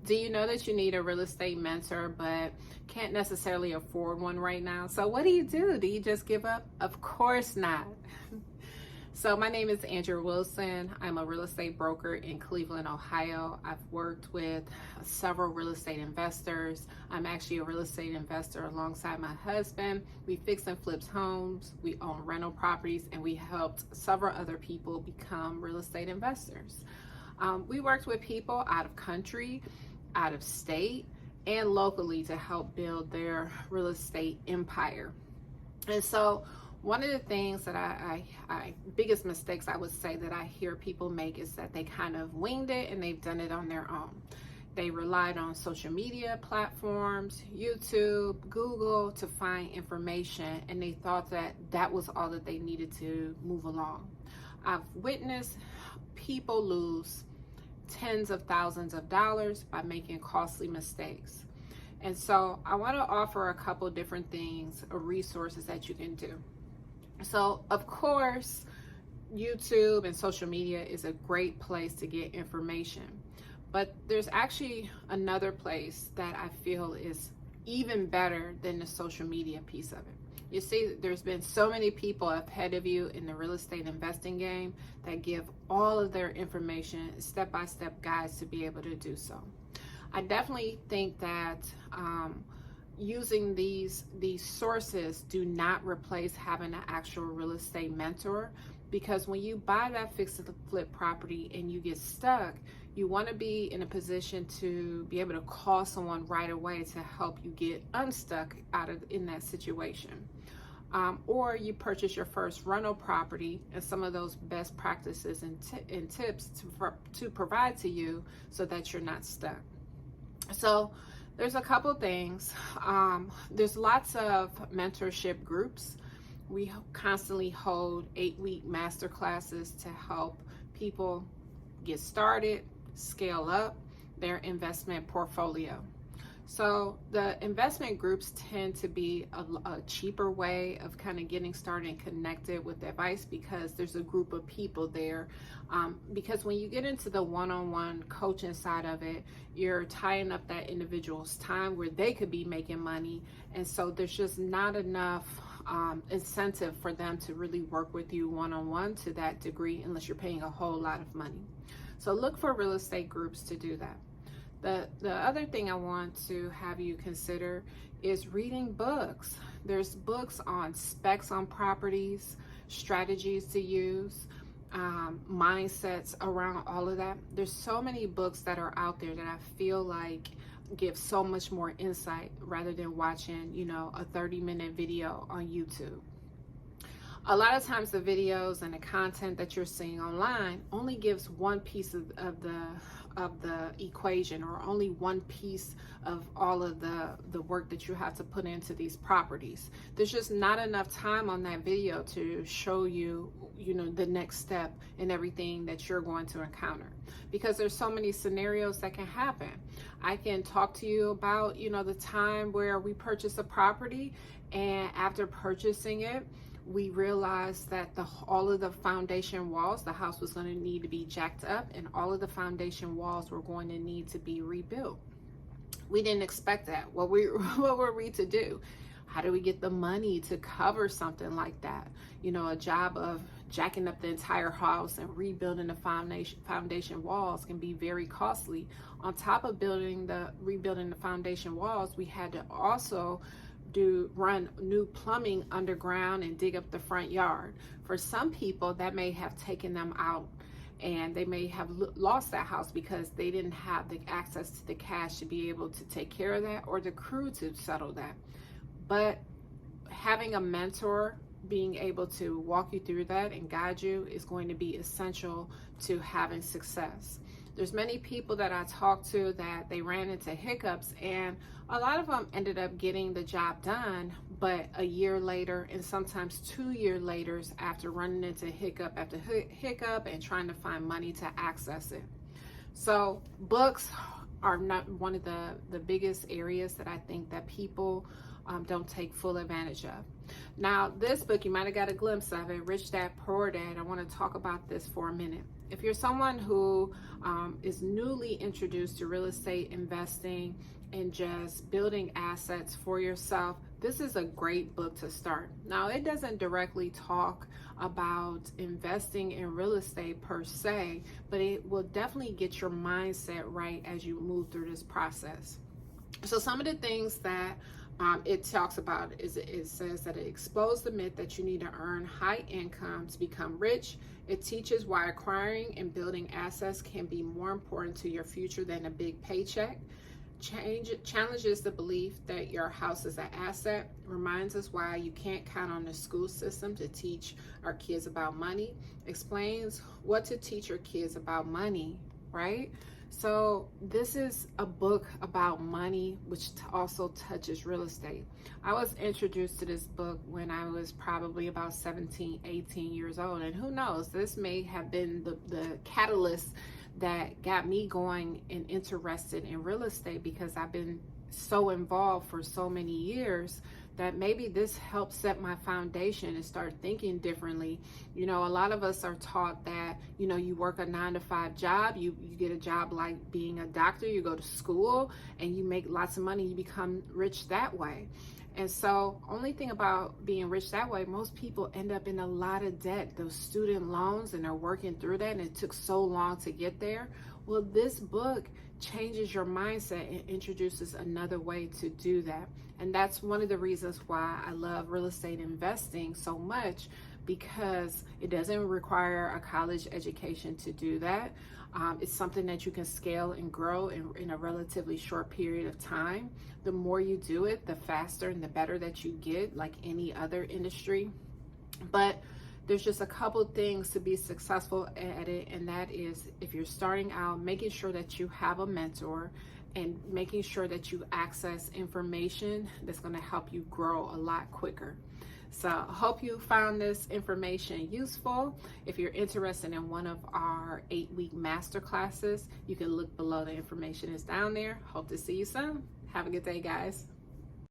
Do you know that you need a real estate mentor but can't necessarily afford one right now? So what do? Do you just give up? Of course not. So my name is Andrea Wilson. I'm a real estate broker in Cleveland, Ohio. I've worked with several real estate investors. I'm actually a real estate investor alongside my husband. We fix and flips homes, we own rental properties, and we helped several other people become real estate investors. We worked with people out of country, out of state, and locally to help build their real estate empire. And so one of the things that I biggest mistakes I would say that I hear people make is that they kind of winged it and they've done it on their own. They relied on social media platforms, YouTube, Google to find information, and they thought that that was all that they needed to move along. I've witnessed people lose tens of thousands of dollars by making costly mistakes. And so I want to offer a couple different things or resources that you can do. So of course, YouTube and social media is a great place to get information, but there's actually another place that I feel is even better than the social media piece of it. You see, there's been so many people ahead of you in the real estate investing game that give all of their information, step-by-step guides to be able to do so. I definitely think that using these sources do not replace having an actual real estate mentor, because when you buy that fix and flip property and you get stuck, you want to be in a position to be able to call someone right away to help you get unstuck in that situation. Or you purchase your first rental property and some of those best practices and tips to provide to you so that you're not stuck. So there's a couple things. There's lots of mentorship groups. We constantly hold 8-week masterclasses to help people get started, scale up their investment portfolio. So the investment groups tend to be a cheaper way of kind of getting started and connected with advice, because there's a group of people there. Because when you get into the one-on-one coaching side of it, you're tying up that individual's time where they could be making money. And so there's just not enough incentive for them to really work with you one-on-one to that degree unless you're paying a whole lot of money. So look for real estate groups to do that. The other thing I want to have you consider is reading books. There's books on specs on properties, strategies to use, mindsets around all of that. There's so many books that are out there that I feel like give so much more insight rather than watching, a 30-minute video on YouTube. A lot of times the videos and the content that you're seeing online only gives one piece of the equation, or only one piece of all of the work that you have to put into these properties. There's just not enough time on that video to show you, the next step and everything that you're going to encounter, because there's so many scenarios that can happen. I can talk to you about, the time where we purchased a property, and after purchasing it, we realized that all of the foundation walls, the house was going to need to be jacked up, and all of the foundation walls were going to need to be rebuilt. We didn't expect that. What were we to do? How do we get the money to cover something like that? A job of jacking up the entire house and rebuilding the foundation walls can be very costly. On top of rebuilding the foundation walls, we had to also run new plumbing underground and dig up the front yard. For some people, that may have taken them out, and they may have lost that house because they didn't have the access to the cash to be able to take care of that, or the crew to settle that. But having a mentor being able to walk you through that and guide you is going to be essential to having success. There's many people that I talked to that they ran into hiccups, and a lot of them ended up getting the job done, but a year later, and sometimes 2 years later, after running into hiccup after hiccup and trying to find money to access it. So books are not one of the biggest areas that I think that people don't take full advantage of. Now, this book, you might have got a glimpse of it, Rich Dad, Poor Dad. I want to talk about this for a minute. If you're someone who is newly introduced to real estate investing and just building assets for yourself, this is a great book to start. Now, it doesn't directly talk about investing in real estate per se, but it will definitely get your mindset right as you move through this process. So some of the things that it talks about is it says that it exposes the myth that you need to earn high income to become rich. It teaches why acquiring and building assets can be more important to your future than a big paycheck. Challenges the belief that your house is an asset. Reminds us why you can't count on the school system to teach our kids about money. Explains what to teach your kids about money, right? So this is a book about money, which also touches real estate. I was introduced to this book when I was probably about 17, 18 years old. And who knows, this may have been the catalyst that got me going and interested in real estate, because I've been so involved for so many years that maybe this helped set my foundation and start thinking differently. You know, a lot of us are taught that, you know, you work a 9-to-5 job, you get a job like being a doctor, you go to school and you make lots of money, you become rich that way. And so only thing about being rich that way, most people end up in a lot of debt, those student loans, and they're working through that, and it took so long to get there. Well, this book changes your mindset and introduces another way to do that. And that's one of the reasons why I love real estate investing so much, because it doesn't require a college education to do that. It's something that you can scale and grow in a relatively short period of time. The more you do it, the faster and the better that you get, like any other industry. But there's just a couple things to be successful at it, and that is, if you're starting out, making sure that you have a mentor and making sure that you access information that's going to help you grow a lot quicker. So I hope you found this information useful. If you're interested in one of our 8-week masterclasses, you can look below. The information is down there. Hope to see you soon. Have a good day, guys.